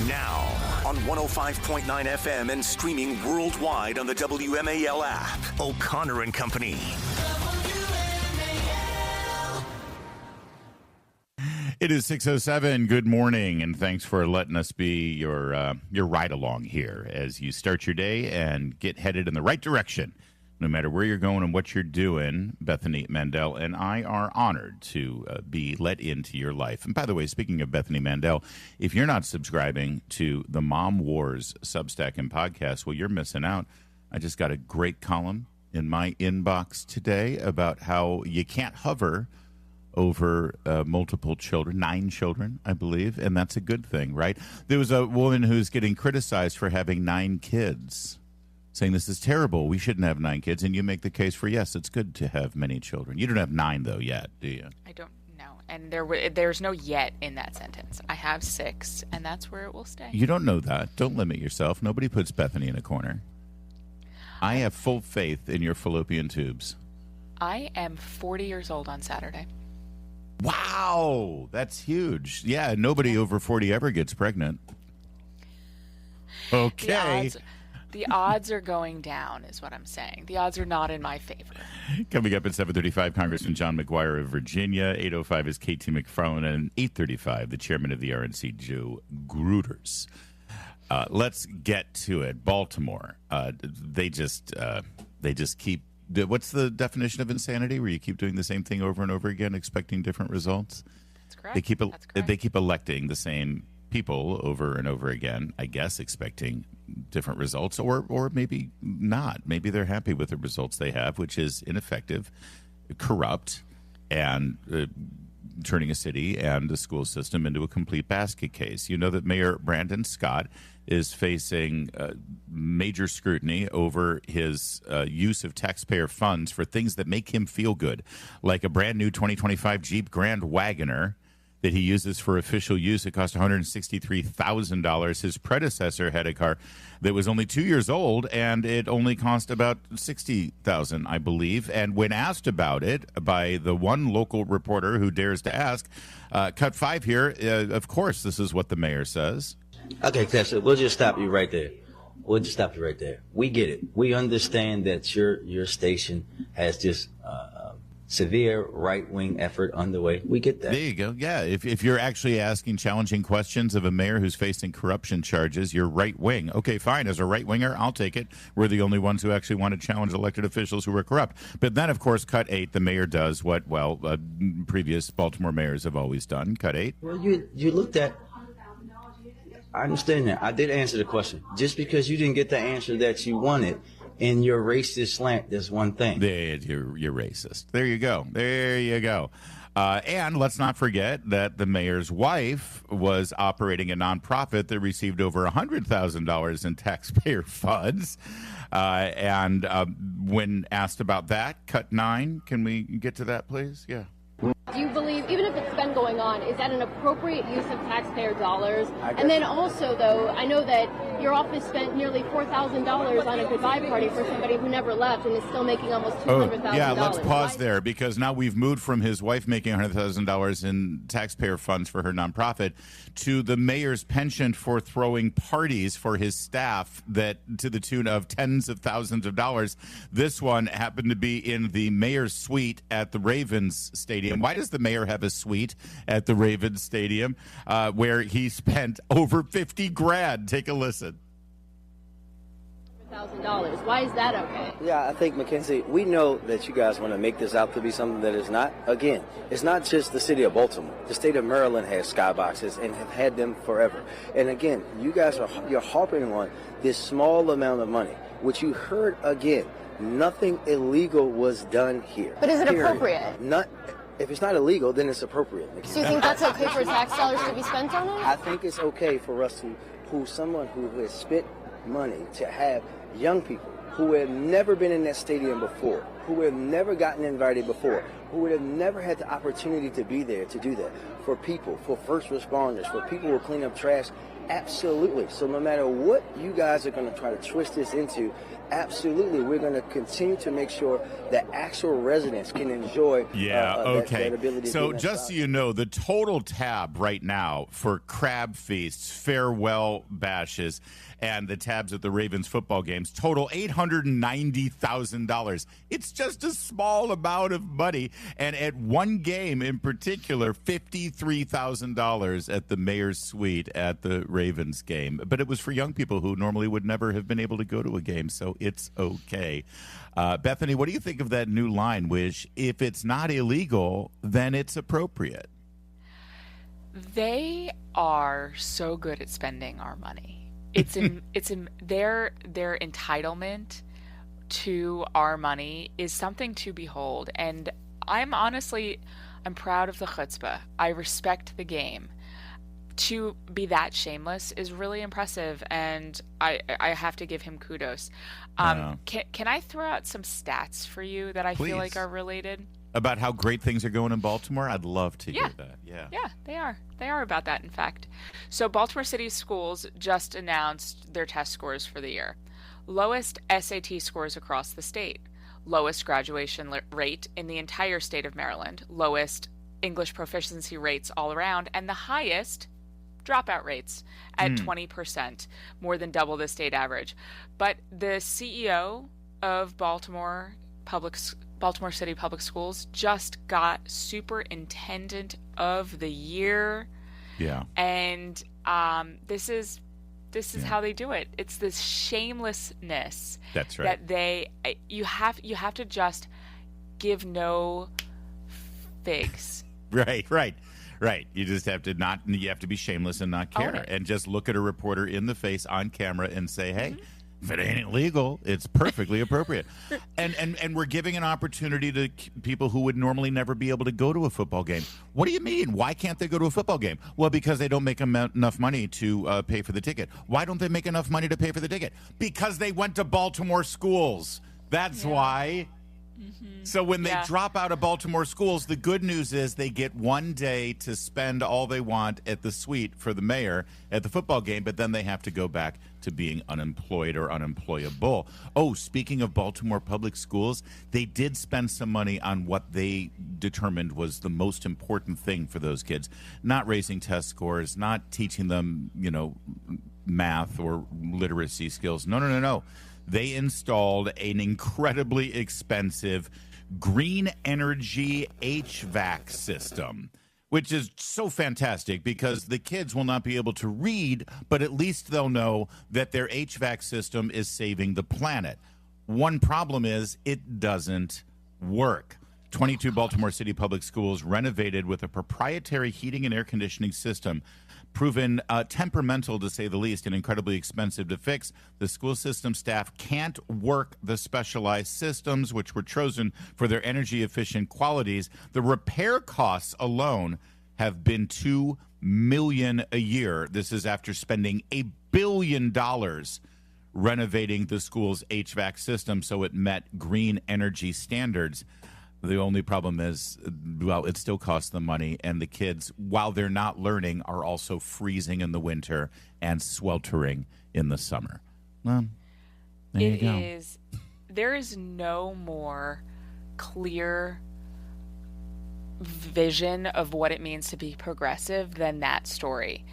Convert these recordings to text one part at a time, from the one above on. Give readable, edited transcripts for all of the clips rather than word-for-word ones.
Now, on 105.9 FM and streaming worldwide on the WMAL app. O'Connor and Company. It is 6:07. Good morning, and thanks for letting us be your ride along here as you start your day and get headed in the right direction. No matter where you're going and what you're doing, Bethany, Mandel, and I are honored to be let into your life. And by the way, speaking of Bethany Mandel, if you're not subscribing to the Mom Wars Substack and podcast, well, you're missing out. I just got a great column in my inbox today about how you can't hover over multiple children, 9 children, I believe, and that's a good thing, right? There was a woman who's getting criticized for having 9 kids, saying this is terrible, we shouldn't have 9 kids, and you make the case for, yes, it's good to have many children. You don't have 9, though, yet, do you? I don't know, and there's no yet in that sentence. I have 6, and that's where it will stay. You don't know that. Don't limit yourself. Nobody puts Bethany in a corner. I have full faith in your fallopian tubes. I am 40 years old on Saturday. Wow, that's huge. Yeah, nobody over 40 ever gets pregnant. Okay. The odds are going down, is what I'm saying. The odds are not in my favor. Coming up at 7:35, Congressman John McGuire of Virginia. 8:05 is KT McFarland, and 8:35, the chairman of the RNC, Joe Gruters. Let's get to it. Baltimore. They just keep. What's the definition of insanity? Where you keep doing the same thing over and over again, expecting different results? That's correct. They keep electing the same people over and over again, I guess, expecting different results, or maybe not. Maybe they're happy with the results they have, which is ineffective, corrupt, and turning a city and the school system into a complete basket case. You know that Mayor Brandon Scott is facing major scrutiny over his use of taxpayer funds for things that make him feel good, like a brand new 2025 Jeep Grand Wagoner that he uses for official use. It cost $163,000. His predecessor had a car that was only 2 years old, and it only cost about $60,000, I believe. And when asked about it by the one local reporter who dares to ask, cut 5 here, of course, this is what the mayor says. Okay, Tessa, we'll just stop you right there. We get it. We understand that your station has this severe right-wing effort underway. We get that. There you go. Yeah, if you're actually asking challenging questions of a mayor who's facing corruption charges, you're right-wing. Okay, fine. As a right-winger, I'll take it. We're the only ones who actually want to challenge elected officials who are corrupt. But then, of course, cut 8, the mayor does what, previous Baltimore mayors have always done. Cut 8. Well, you looked at... I understand that. I did answer the question. Just because you didn't get the answer that you wanted in your racist slant, that's one thing. You're racist. There you go. And let's not forget that the mayor's wife was operating a nonprofit that received over $100,000 in taxpayer funds. And when asked about that, cut 9. Can we get to that, please? Yeah. Do you believe, even if it's been going on, is that an appropriate use of taxpayer dollars? And then also, though, I know that your office spent nearly $4,000 on a goodbye party for somebody who never left and is still making almost $200,000. Yeah, let's pause there, because now we've moved from his wife making $100,000 in taxpayer funds for her nonprofit to the mayor's penchant for throwing parties for his staff that to the tune of tens of thousands of dollars. This one happened to be in the mayor's suite at the Ravens Stadium. Why does the mayor have a suite at the Ravens Stadium where he spent over $50,000? Take a listen. $1,000. Why is that okay? Yeah, I think, Mackenzie, we know that you guys want to make this out to be something that is not. Again, it's not just the city of Baltimore. The state of Maryland has skyboxes and have had them forever. And again, you guys you're harping on this small amount of money, which you heard again. Nothing illegal was done here. But is it appropriate? If it's not illegal, then it's appropriate. Mackenzie. So you think that's okay for tax dollars to be spent on it? I think it's okay for us to, someone who has spent money to have young people who have never been in that stadium before, who have never gotten invited before, who would have never had the opportunity to be there to do that, for people, for first responders, for people who clean up trash, Absolutely. So no matter what you guys are going to try to twist this into, absolutely, we're going to continue to make sure that actual residents can enjoy that ability. So just so you know, the total tab right now for crab feasts, farewell bashes, and the tabs at the Ravens football games total $890,000. It's just a small amount of money. And at one game in particular, $53,000 at the mayor's suite at the Ravens game. But it was for young people who normally would never have been able to go to a game, so it's okay. Bethany, what do you think of that new line, which if it's not illegal, then it's appropriate? They are so good at spending our money. Their entitlement to our money is something to behold, and I'm proud of the chutzpah. I respect the game. To be that shameless is really impressive, and I have to give him kudos. Can I throw out some stats for you that I feel like are related? About how great things are going in Baltimore? I'd love to hear that. Yeah, they are. They are about that, in fact. So Baltimore City schools just announced their test scores for the year. Lowest SAT scores across the state. Lowest graduation rate in the entire state of Maryland. Lowest English proficiency rates all around. And the highest dropout rates at 20%, more than double the state average. But the CEO of Baltimore City Public Schools just got Superintendent of the Year. Yeah. And this is how they do it. It's this shamelessness. That's right. That you have to just give no figs. Right. You just have to you have to be shameless and not care, and just look at a reporter in the face on camera and say, hey, if it ain't illegal, it's perfectly appropriate. And we're giving an opportunity to people who would normally never be able to go to a football game. What do you mean? Why can't they go to a football game? Well, because they don't make enough money to pay for the ticket. Why don't they make enough money to pay for the ticket? Because they went to Baltimore schools. That's why. Mm-hmm. So when they drop out of Baltimore schools, the good news is they get one day to spend all they want at the suite for the mayor at the football game, but then they have to go back to being unemployed or unemployable. Oh, speaking of Baltimore public schools, they did spend some money on what they determined was the most important thing for those kids. Not raising test scores, not teaching them, math or literacy skills. No. They installed an incredibly expensive green energy HVAC system, which is so fantastic because the kids will not be able to read, but at least they'll know that their HVAC system is saving the planet. One problem is it doesn't work. 22 Baltimore City Public Schools renovated with a proprietary heating and air conditioning system proven temperamental, to say the least, and incredibly expensive to fix. The school system staff can't work the specialized systems, which were chosen for their energy-efficient qualities. The repair costs alone have been $2 million a year. This is after spending $1 billion renovating the school's HVAC system so it met green energy standards. The only problem is, it still costs them money, and the kids, while they're not learning, are also freezing in the winter and sweltering in the summer. Well, there you go. There is no more clear vision of what it means to be progressive than that story.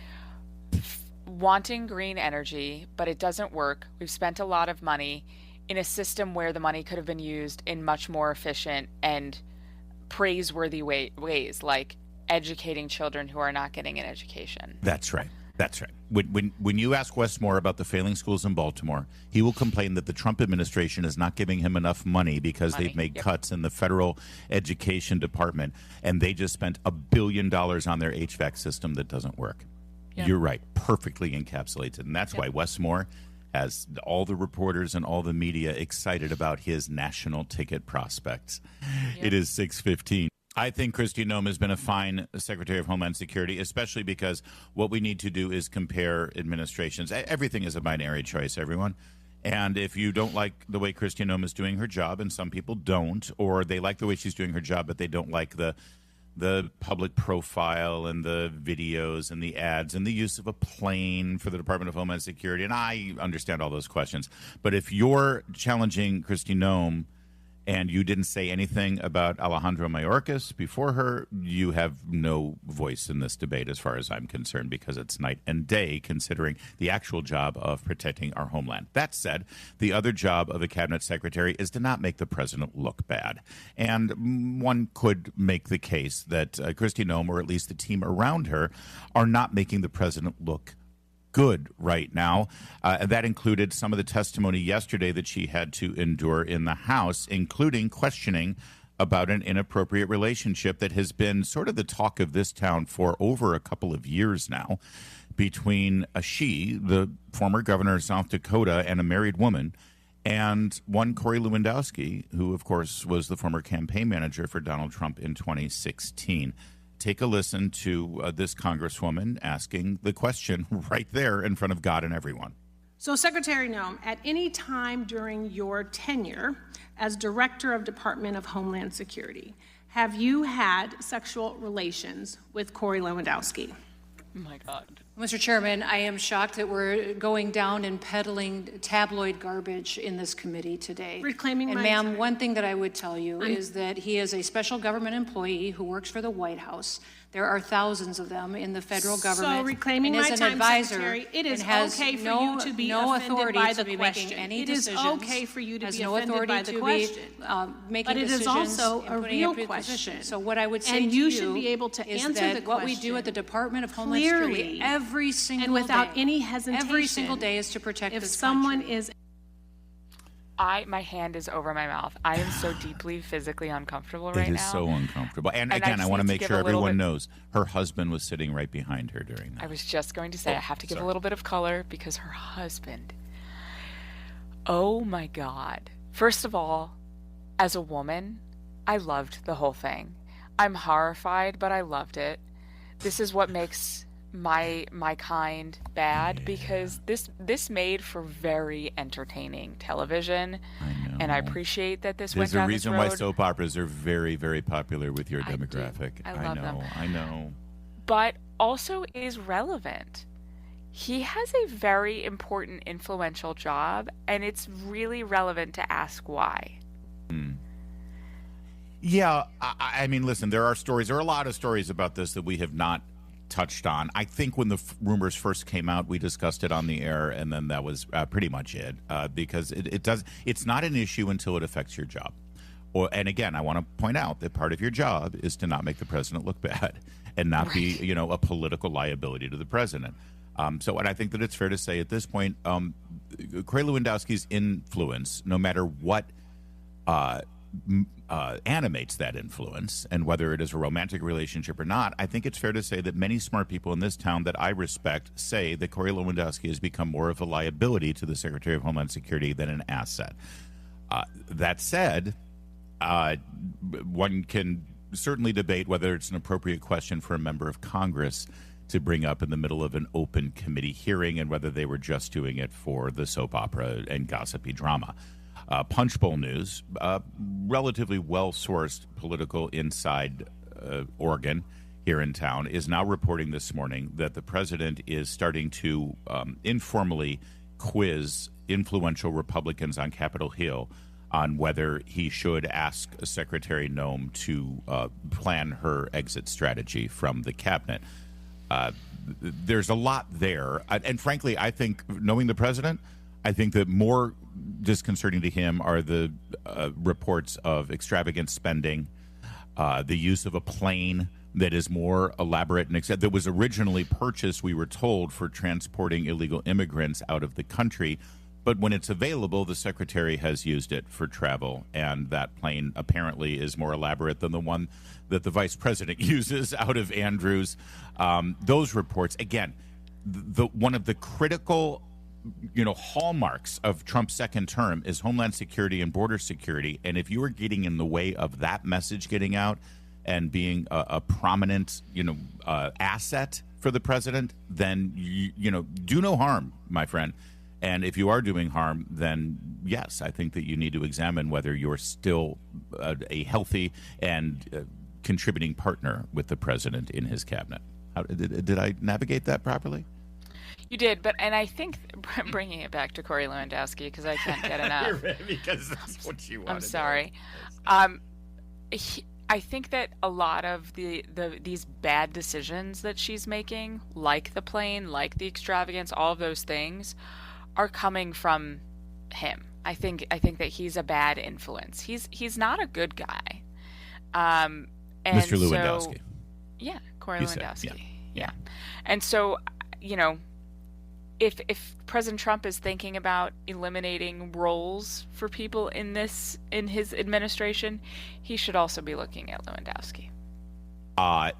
Wanting green energy, but it doesn't work. We've spent a lot of money in a system where the money could have been used in much more efficient and praiseworthy ways, like educating children who are not getting an education. That's right. When you ask Wes Moore about the failing schools in Baltimore, he will complain that the Trump administration is not giving him enough money because they've made cuts in the federal education department, and they just spent $1 billion on their HVAC system that doesn't work. Yep. You're right. Perfectly encapsulated. And that's why Wes Moore has all the reporters and all the media excited about his national ticket prospects. Yep. It is 6:15. I think Kristi Noem has been a fine Secretary of Homeland Security, especially because what we need to do is compare administrations. Everything is a binary choice, everyone. And if you don't like the way Kristi Noem is doing her job, and some people don't, or they like the way she's doing her job, but they don't like the the public profile and the videos and the ads and the use of a plane for the Department of Homeland Security. And I understand all those questions. But if you're challenging Kristi Noem and you didn't say anything about Alejandro Mayorkas before her, you have no voice in this debate as far as I'm concerned, because it's night and day considering the actual job of protecting our homeland. That said, the other job of a cabinet secretary is to not make the president look bad. And one could make the case that Kristi Noem, or at least the team around her, are not making the president look good right now. That included some of the testimony yesterday that she had to endure in the House, including questioning about an inappropriate relationship that has been sort of the talk of this town for over a couple of years now between she, the former governor of South Dakota, and a married woman, and one Corey Lewandowski, who, of course, was the former campaign manager for Donald Trump in 2016. Take a listen to this Congresswoman asking the question right there in front of God and everyone. So, Secretary Noem, at any time during your tenure as Director of Department of Homeland Security, have you had sexual relations with Corey Lewandowski? Oh, my God. Mr. Chairman, I am shocked that we're going down and peddling tabloid garbage in this committee today. Reclaiming and my ma'am, time. One thing that I would tell you is that he is a special government employee who works for the White House. There are thousands of them in the federal government. So reclaiming and my is an time, advisor Secretary, it is and has okay for no, you to be no offended authority by to the be question. making any It is decisions. okay for you to has be no offended authority by the to question. be making But it is decisions also and a putting real up your question. position. So what I would say And to you you should be able to is answer that the what we do at the Department of Homeland Security clearly every single and without day, any hesitation. every single day is to protect If this someone country. is My hand is over my mouth. I am so deeply physically uncomfortable right now. It is so uncomfortable. And I again, I just want to need to make give sure a little everyone bit- knows her husband was sitting right behind her during that. I was just going to say, I have to give sorry. a little bit of color because her husband. Oh my God. First of all, as a woman, I loved the whole thing. I'm horrified, but I loved it. This is what makes my kind bad, because this made for very entertaining television. I know. And I appreciate that this There's went down a reason this why road. soap operas are very, very popular with your I do. demographic. I love them. I know. But also is relevant. He has a very important, influential job, and it's really relevant to ask why. Yeah, I mean, listen, there are a lot of stories about this that we have not touched on. I think when the rumors first came out, we discussed it on the air, and then that was pretty much it, because it's not an issue until it affects your job. And again, I want to point out that part of your job is to not make the president look bad and not be, a political liability to the president. And I think that it's fair to say at this point, Corey Lewandowski's influence, no matter what animates that influence, and whether it is a romantic relationship or not, I think it's fair to say that many smart people in this town that I respect say that Corey Lewandowski has become more of a liability to the Secretary of Homeland Security than an asset. That said, one can certainly debate whether it's an appropriate question for a member of Congress to bring up in the middle of an open committee hearing, and whether they were just doing it for the soap opera and gossipy drama. Punchbowl News, relatively well-sourced political inside organ here in town, is now reporting this morning that the president is starting to informally quiz influential Republicans on Capitol Hill on whether he should ask Secretary Noem to plan her exit strategy from the cabinet. There's a lot there. And frankly, I think, knowing the president, I think that more disconcerting to him are the reports of extravagant spending, the use of a plane that is more elaborate and that was originally purchased, we were told, for transporting illegal immigrants out of the country. But when it's available, the secretary has used it for travel, and that plane apparently is more elaborate than the one that the vice president uses out of Andrews. Those reports, again, one of the critical hallmarks of Trump's second term is Homeland Security and border security. And if you are getting in the way of that message getting out and being a prominent, asset for the president, then, do no harm, my friend. And if you are doing harm, then yes, I think that you need to examine whether you're still a healthy and contributing partner with the president in his cabinet. Did I navigate that properly? You did, and I think bringing it back to Corey Lewandowski, because I can't get enough. Because that's what you want. I'm sorry. I think that a lot of these bad decisions that she's making, like the plane, like the extravagance, all of those things, are coming from him. I think that he's a bad influence. He's not a good guy. And Mr. Lewandowski. Yeah, Corey Lewandowski. Yeah. And so, if President Trump is thinking about eliminating roles for people in his administration, he should also be looking at Lewandowski.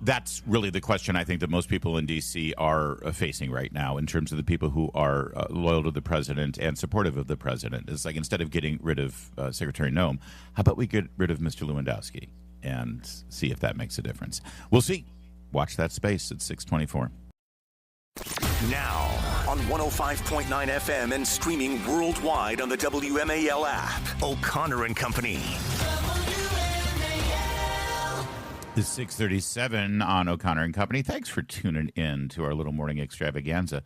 That's really the question I think that most people in D.C. are facing right now in terms of the people who are loyal to the president and supportive of the president. It's like, instead of getting rid of Secretary Noem, how about we get rid of Mr. Lewandowski and see if that makes a difference? We'll see. Watch that space at 6:24. Now on 105.9 FM and streaming worldwide on the WMAL app. O'Connor and Company. It's 6:37 on O'Connor and Company. Thanks for tuning in to our little morning extravaganza.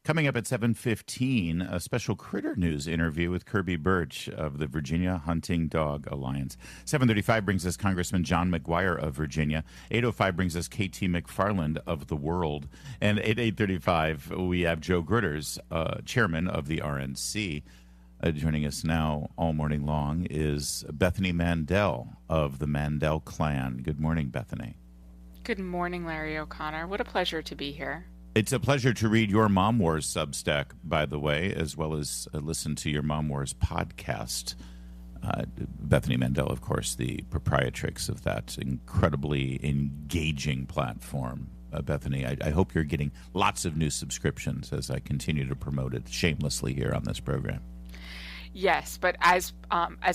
Coming up at 7:15, a special Critter News interview with Kirby Birch of the Virginia Hunting Dog Alliance. 7:35 brings us Congressman John McGuire of Virginia. 8:05 brings us KT McFarland of The World. And at 8:35, we have Joe Gritters, chairman of the RNC. Joining us now all morning long is Bethany Mandel of the Mandel clan. Good morning, Bethany. Good morning, Larry O'Connor. What a pleasure to be here. It's a pleasure to read your Mom Wars Substack, by the way, as well as listen to your Mom Wars podcast. Bethany Mandel, of course, the proprietrix of that incredibly engaging platform. Bethany, I hope you're getting lots of new subscriptions as I continue to promote it shamelessly here on this program. Yes, but as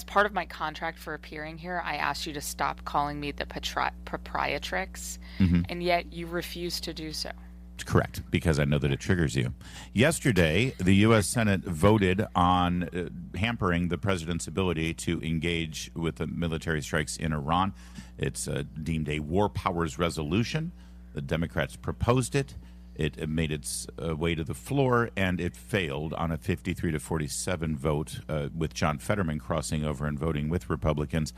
part of my contract for appearing here, I asked you to stop calling me the proprietrix, and yet you refuse to do so. Correct, because I know that it triggers you. Yesterday, the U.S. Senate voted on hampering the president's ability to engage with the military strikes in Iran. It's deemed a war powers resolution. The Democrats proposed it. It made its way to the floor, and it failed on a 53-47 vote, with John Fetterman crossing over and voting with Republicans.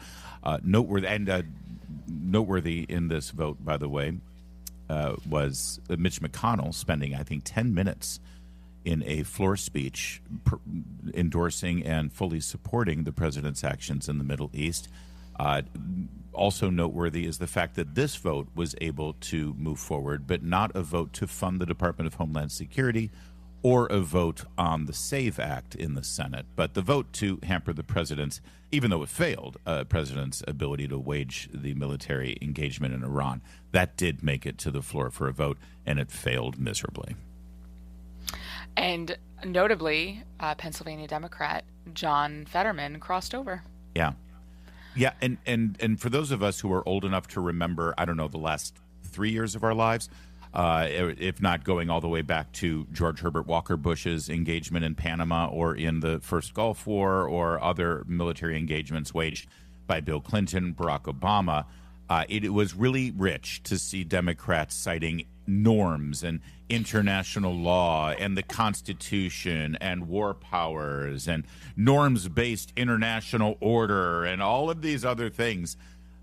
Noteworthy in this vote, by the way, was Mitch McConnell spending, I think, 10 minutes in a floor speech endorsing and fully supporting the president's actions in the Middle East. Also noteworthy is the fact that this vote was able to move forward, but not a vote to fund the Department of Homeland Security or a vote on the SAVE Act in the Senate. But the vote to hamper the president's, even though it failed, president's ability to wage the military engagement in Iran, that did make it to the floor for a vote, and it failed miserably. And notably, Pennsylvania Democrat John Fetterman crossed over. Yeah. Yeah, and for those of us who are old enough to remember, I don't know, the last 3 years of our lives, if not going all the way back to George Herbert Walker Bush's engagement in Panama or in the first Gulf War or other military engagements waged by Bill Clinton, Barack Obama, it was really rich to see Democrats citing norms and international law and the Constitution and war powers and norms-based international order and all of these other things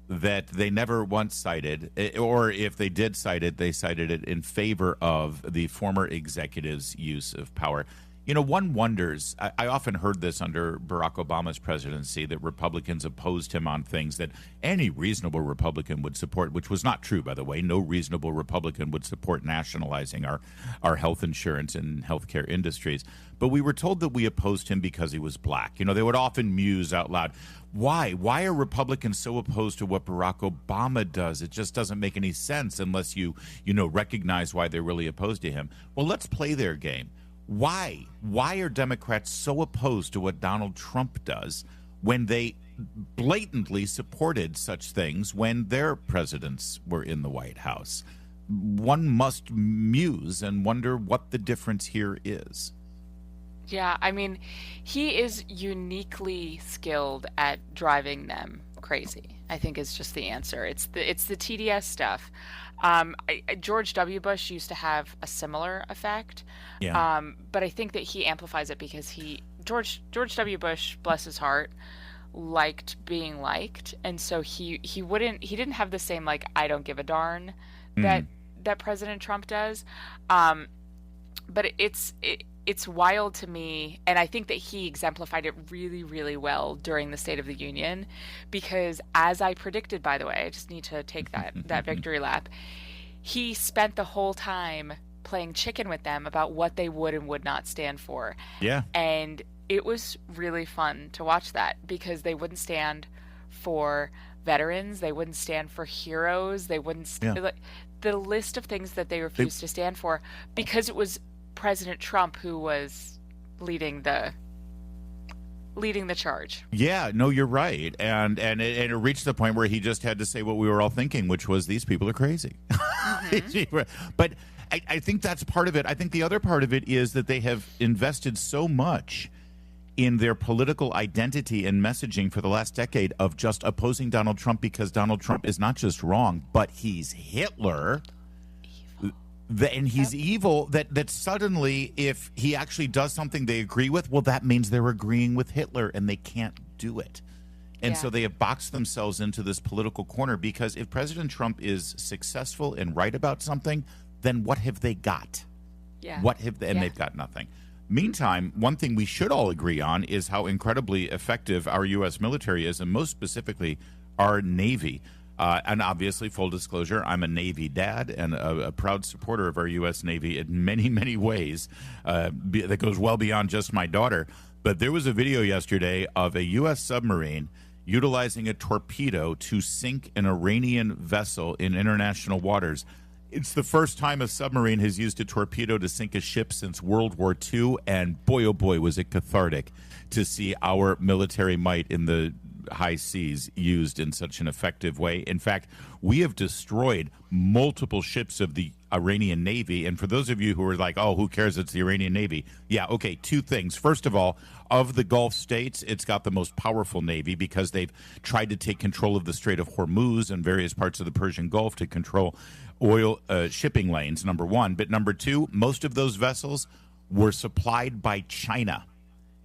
that they never once cited, or if they did cite it, they cited it in favor of the former executive's use of power. You know, one wonders, I often heard this under Barack Obama's presidency, that Republicans opposed him on things that any reasonable Republican would support, which was not true, by the way. No reasonable Republican would support nationalizing our health insurance and healthcare industries. But we were told that we opposed him because he was black. You know, they would often muse out loud, why? Why are Republicans so opposed to what Barack Obama does? It just doesn't make any sense unless you recognize why they're really opposed to him. Well, let's play their game. Why? Why are Democrats so opposed to what Donald Trump does when they blatantly supported such things when their presidents were in the White House? One must muse and wonder what the difference here is. Yeah, I mean, he is uniquely skilled at driving them crazy, I think is just the answer. It's the TDS stuff. George W. Bush used to have a similar effect, but I think that he amplifies it because George W. Bush, bless his heart, liked being liked, and so he didn't have the same like I don't give a darn that President Trump does. But it's wild to me, and I think that he exemplified it really, really well during the State of the Union, because as I predicted, by the way, I just need to take that victory lap, he spent the whole time playing chicken with them about what they would and would not stand for. Yeah. And it was really fun to watch that, because they wouldn't stand for veterans, they wouldn't stand for heroes, they wouldn't the list of things that they refused to stand for, because it was President Trump who was leading the charge. Yeah, no, you're right, and it reached the point where he just had to say what we were all thinking, which was these people are crazy. But I think that's part of it. I think the other part of it is that they have invested so much in their political identity and messaging for the last decade of just opposing Donald Trump because Donald Trump is not just wrong, but he's Hitler. And he's evil, that suddenly if he actually does something they agree with, well, that means they're agreeing with Hitler, and they can't do it. And so they have boxed themselves into this political corner, because if President Trump is successful and right about something, then what have they got? Yeah. What have they, and they've got nothing. Meantime, one thing we should all agree on is how incredibly effective our U.S. military is, and most specifically our Navy. And obviously, full disclosure, I'm a Navy dad and a proud supporter of our U.S. Navy in many, many ways that goes well beyond just my daughter. But there was a video yesterday of a U.S. submarine utilizing a torpedo to sink an Iranian vessel in international waters. It's the first time a submarine has used a torpedo to sink a ship since World War II, and boy, oh boy, was it cathartic to see our military might in the high seas used in such an effective way. In fact, we have destroyed multiple ships of the Iranian Navy. And for those of you who are like, oh, who cares? It's the Iranian Navy. Yeah, okay, two things. First of all, of the Gulf states, it's got the most powerful Navy because they've tried to take control of the Strait of Hormuz and various parts of the Persian Gulf to control oil shipping lanes, number one. But number two, most of those vessels were supplied by China.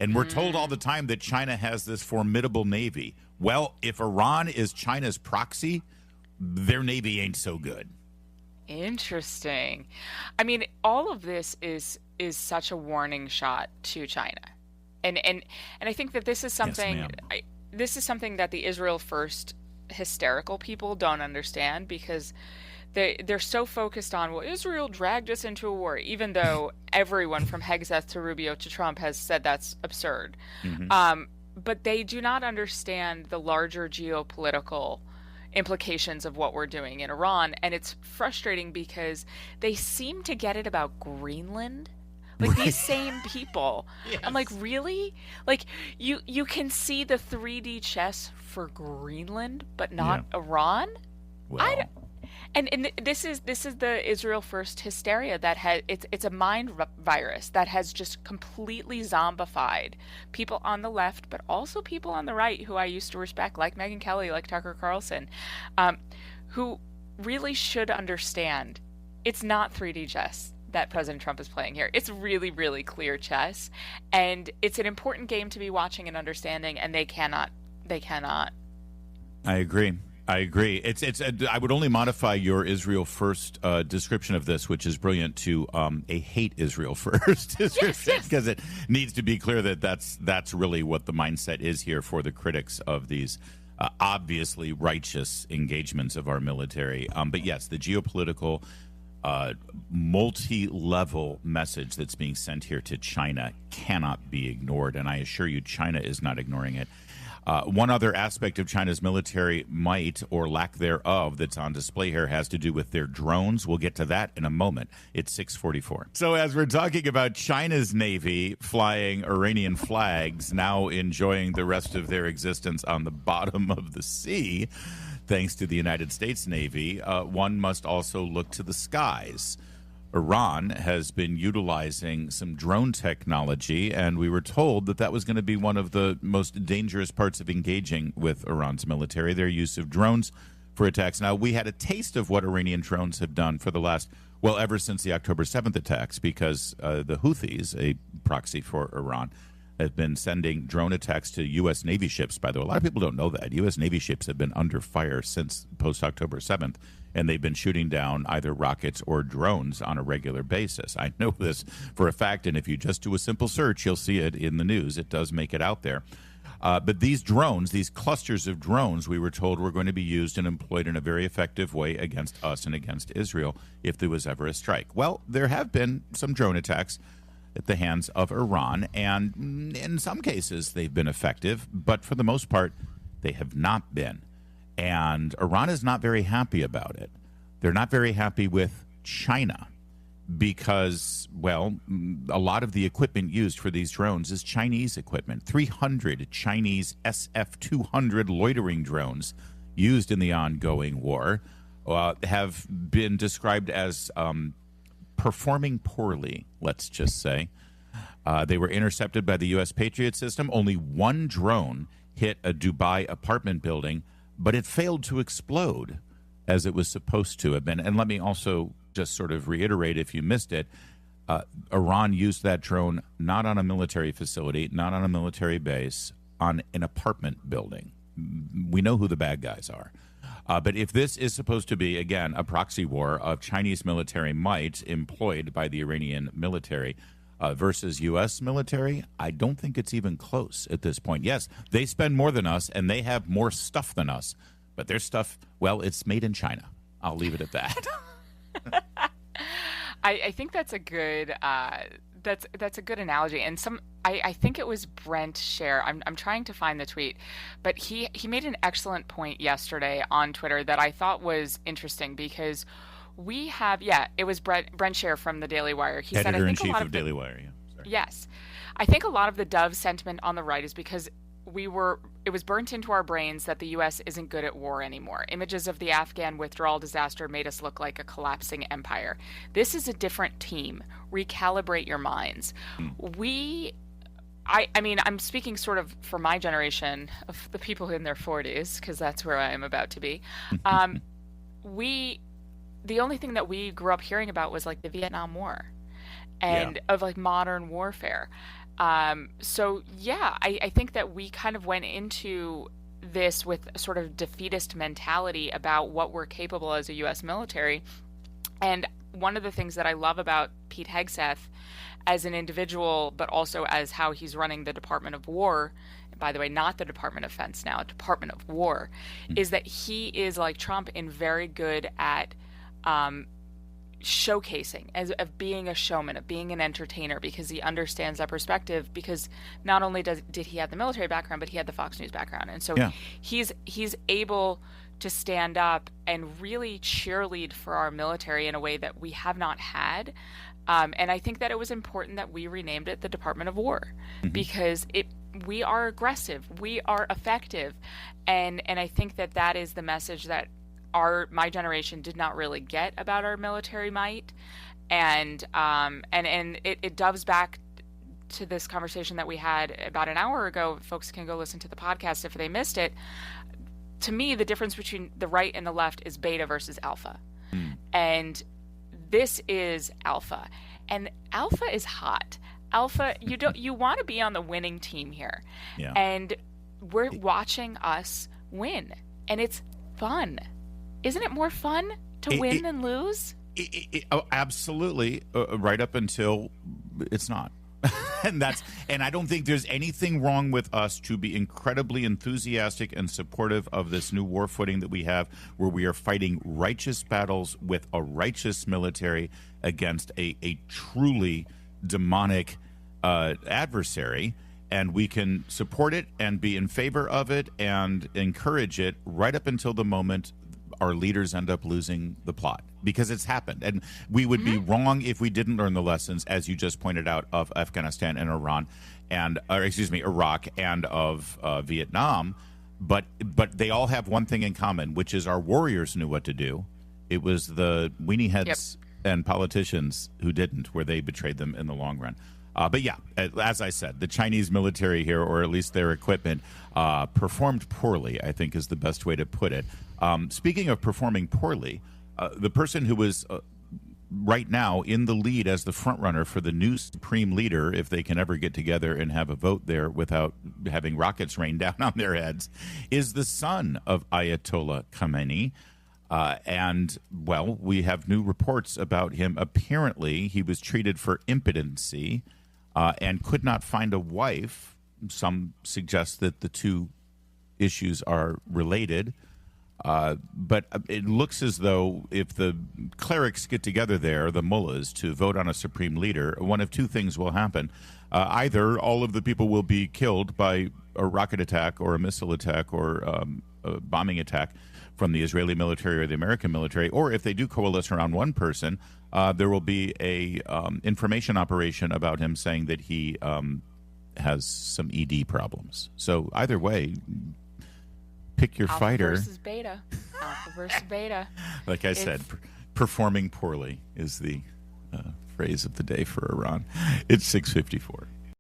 And we're told all the time that China has this formidable Navy. Well, if Iran is China's proxy, their Navy ain't so good. Interesting. I mean, all of this is such a warning shot to China. And I think that this is something this is something that the Israel first hysterical people don't understand, because they're so focused on, well, Israel dragged us into a war, even though everyone from Hegseth to Rubio to Trump has said that's absurd. But they do not understand the larger geopolitical implications of what we're doing in Iran. And it's frustrating because they seem to get it about Greenland. Like, these same people. Yes. I'm like, really? Like, you can see the 3D chess for Greenland, but not Iran? Well. And this is the Israel first hysteria that it's a mind virus that has just completely zombified people on the left, but also people on the right who I used to respect, like Megyn Kelly, like Tucker Carlson, who really should understand it's not 3D chess that President Trump is playing here. It's really, really clear chess, and it's an important game to be watching and understanding, and they cannot. I agree. I would only modify your Israel first description of this, which is brilliant, to a hate Israel first description, because it needs to be clear that that's really what the mindset is here for the critics of these obviously righteous engagements of our military. But yes, the geopolitical multi-level message that's being sent here to China cannot be ignored, and I assure you China is not ignoring it. One other aspect of China's military might, or lack thereof, that's on display here has to do with their drones. We'll get to that in a moment. It's 6:44. So as we're talking about China's Navy flying Iranian flags, now enjoying the rest of their existence on the bottom of the sea, thanks to the United States Navy, one must also look to the skies. Iran has been utilizing some drone technology, and we were told that that was going to be one of the most dangerous parts of engaging with Iran's military, their use of drones for attacks. Now, we had a taste of what Iranian drones have done for the last, well, ever since the October 7th attacks, because the Houthis, a proxy for Iran, have been sending drone attacks to U.S. Navy ships. By the way, a lot of people don't know that. U.S. Navy ships have been under fire since post-October 7th, and they've been shooting down either rockets or drones on a regular basis. I know this for a fact, and if you just do a simple search, you'll see it in the news. It does make it out there. But these drones, these clusters of drones, we were told were going to be used and employed in a very effective way against us and against Israel if there was ever a strike. Well, there have been some drone attacks at the hands of Iran, and in some cases they've been effective, but for the most part they have not been. And Iran is not very happy about it. They're not very happy with China because, well, a lot of the equipment used for these drones is Chinese equipment. 300 Chinese SF-200 loitering drones used in the ongoing war have been described as performing poorly, let's just say. They were intercepted by the U.S. Patriot system. Only one drone hit a Dubai apartment building, but it failed to explode as it was supposed to have been. And let me also just sort of reiterate, if you missed it, Iran used that drone not on a military facility, not on a military base, on an apartment building. We know who the bad guys are. But if this is supposed to be, again, a proxy war of Chinese military might employed by the Iranian military versus U.S. military, I don't think it's even close at this point. Yes, they spend more than us, and they have more stuff than us. But their stuff, well, it's made in China. I'll leave it at that. I think that's a good that's a good analogy. And I think it was Brent Scher. I'm trying to find the tweet, but he made an excellent point yesterday on Twitter that I thought was interesting because we have it was Brent Scher from the Daily Wire. He said, I think a lot of Daily Wire. Yeah. Sorry. Yes, I think a lot of the Dove sentiment on the right is because it was burnt into our brains that the U.S. isn't good at war anymore. Images of the Afghan withdrawal disaster made us look like a collapsing empire. This is a different team. Recalibrate your minds. I mean, I'm speaking sort of for my generation of the people in their 40s, because that's where I am about to be. The only thing that we grew up hearing about was like the Vietnam War and of like modern warfare. So I think that we kind of went into this with a sort of defeatist mentality about what we're capable as a U.S. military. And one of the things that I love about Pete Hegseth as an individual, but also as how he's running the Department of War, by the way, not the Department of Defense now, Department of War, is that he is like Trump and very good at showcasing, of being a showman, of being an entertainer, because he understands that perspective, because not only did he have the military background, but he had the Fox News background. And so he's able to stand up and really cheerlead for our military in a way that we have not had. And I think that it was important that we renamed it the Department of War, because we are aggressive, we are effective. And I think that is the message that my generation did not really get about our military might, and it doves back to this conversation that we had about an hour ago. Folks can go listen to the podcast if they missed it. To me, the difference between the right and the left is beta versus alpha, and this is alpha, and alpha is hot. Alpha, you want to be on the winning team here, and we're watching us win, and it's fun. Isn't it more fun to win than lose? Absolutely, right up until it's not. And I don't think there's anything wrong with us to be incredibly enthusiastic and supportive of this new war footing that we have, where we are fighting righteous battles with a righteous military against a truly demonic adversary. And we can support it and be in favor of it and encourage it right up until the moment our leaders end up losing the plot, because it's happened. And we would be wrong if we didn't learn the lessons, as you just pointed out, of Afghanistan and Iraq and of Vietnam. But they all have one thing in common, which is our warriors knew what to do. It was the weenie heads and politicians who didn't, where they betrayed them in the long run. But yeah, as I said, the Chinese military here, or at least their equipment, performed poorly, I think is the best way to put it. Speaking of performing poorly, the person who was right now in the lead as the front runner for the new supreme leader, if they can ever get together and have a vote there without having rockets rain down on their heads, is the son of Ayatollah Khamenei. And, well, we have new reports about him. Apparently, he was treated for impotency and could not find a wife. Some suggest that the two issues are related. But it looks as though if the clerics get together there, the mullahs, to vote on a supreme leader, one of two things will happen. Either all of the people will be killed by a rocket attack or a missile attack or a bombing attack from the Israeli military or the American military, or if they do coalesce around one person, there will be a information operation about him saying that he has some ED problems. So either way, pick your Alpha fighter. Versus beta. Alpha versus beta. Like I said, performing poorly is the phrase of the day for Iran. It's 6:54.